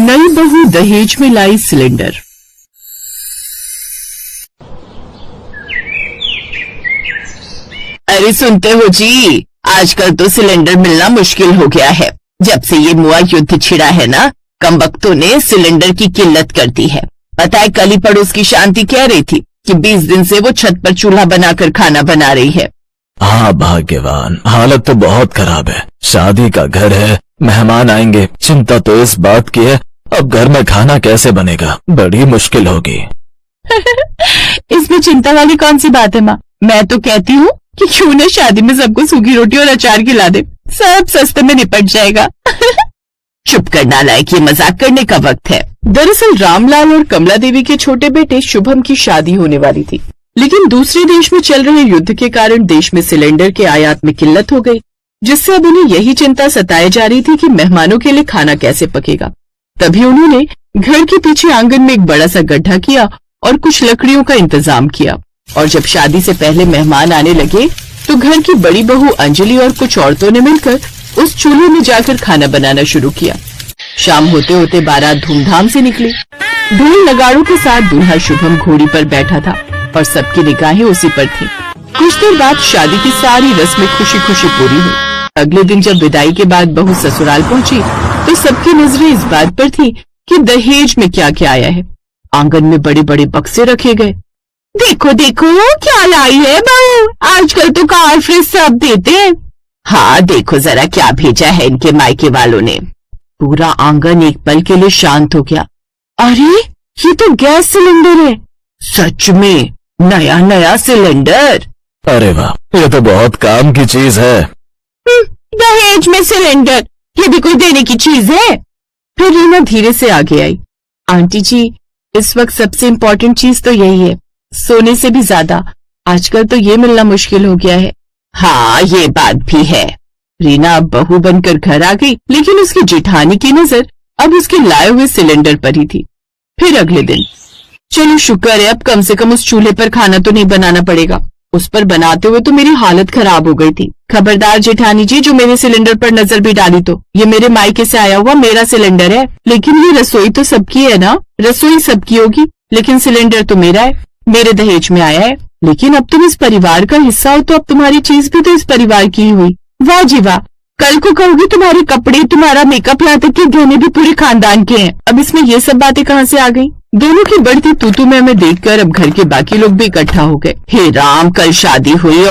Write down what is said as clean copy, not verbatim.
नई बहू दहेज में लाई सिलेंडर। अरे सुनते हो जी, आजकल तो सिलेंडर मिलना मुश्किल हो गया है। जब से ये मुआ युद्ध छिड़ा है ना, कमबख्तों ने सिलेंडर की किल्लत कर दी है। पता है, कल ही पड़ोस की शांति कह रही थी कि 20 दिन से वो छत पर चूल्हा बनाकर खाना बना रही है। हाँ भाग्यवान, हालत तो बहुत खराब है। शादी का घर है, मेहमान आएंगे। चिंता तो इस बात की है अब घर में खाना कैसे बनेगा, बड़ी मुश्किल होगी। इसमें चिंता वाली कौन सी बात है माँ? मैं तो कहती हूँ कि क्यों न शादी में सबको सूखी रोटी और अचार खिला दे, सब सस्ते में निपट जाएगा। चुप करना लायक, ये मजाक करने का वक्त है। दरअसल रामलाल और कमला देवी के छोटे बेटे शुभम की शादी होने वाली थी, लेकिन दूसरे देश में चल रहे युद्ध के कारण देश में सिलेंडर के आयात में किल्लत हो गई, जिससे अब उन्हें यही चिंता सताए जा रही थी कि मेहमानों के लिए खाना कैसे पकेगा। तभी उन्होंने घर के पीछे आंगन में एक बड़ा सा गड्ढा किया और कुछ लकड़ियों का इंतजाम किया। और जब शादी से पहले मेहमान आने लगे तो घर की बड़ी बहू अंजलि और कुछ औरतों ने मिलकर उस चूल्हे में जाकर खाना बनाना शुरू किया। शाम होते होते बारात धूमधाम से निकली। ढोल नगाड़ों के साथ दूल्हा शुभम घोड़ी पर बैठा था और सबकी निगाहें उसी पर थी। कुछ देर बाद शादी की सारी रस्में खुशी खुशी पूरी हुई। अगले दिन जब विदाई के बाद बहू ससुराल पहुंची तो सबकी नजरें इस बात पर थी कि दहेज में क्या क्या आया है। आंगन में बड़े बड़े बक्से रखे गए। देखो देखो क्या लाई है बहू, आजकल तो कार फ्रिज सब देते हैं। हाँ देखो जरा क्या भेजा है इनके मायके वालों ने। पूरा आंगन एक पल के लिए शांत हो गया। अरे ये तो गैस सिलेंडर है। सच में नया नया सिलेंडर। अरे वाह, ये तो बहुत काम की चीज है। दहेज में सिलेंडर, ये भी कोई देने की चीज है? फिर रीना धीरे से आगे आई। आंटी जी, इस वक्त सबसे इम्पोर्टेंट चीज तो यही है, सोने से भी ज्यादा। आजकल तो ये मिलना मुश्किल हो गया है। हाँ ये बात भी है। रीना अब बहू बनकर घर आ गई, लेकिन उसकी जेठानी की नजर अब उसके लाए हुए सिलेंडर पर ही थी। फिर अगले दिन, चलो शुक्र है अब कम से कम उस चूल्हे पर खाना तो नहीं बनाना पड़ेगा। उस पर बनाते हुए तो मेरी हालत खराब हो गई थी। खबरदार जेठानी जी, जो मेरे सिलेंडर पर नजर भी डाली तो। ये मेरे मायके से आया हुआ मेरा सिलेंडर है, लेकिन ये रसोई तो सबकी है ना। रसोई सबकी होगी, लेकिन सिलेंडर तो मेरा है, मेरे दहेज में आया है। लेकिन अब तुम इस परिवार का हिस्सा हो तो अब तुम्हारी चीज भी तो इस परिवार की ही हुई। वाह जी वाह, कल को कहोगी तुम्हारे कपड़े, तुम्हारा मेकअप, यहाँ तक के गहने भी पूरे खानदान के हैं। अब इसमें ये सब बातें कहाँ से आ गई? दोनों की बढ़ती तू मैं देखकर अब घर के बाकी लोग भी इकट्ठा हो गए। हे राम, कल शादी हुई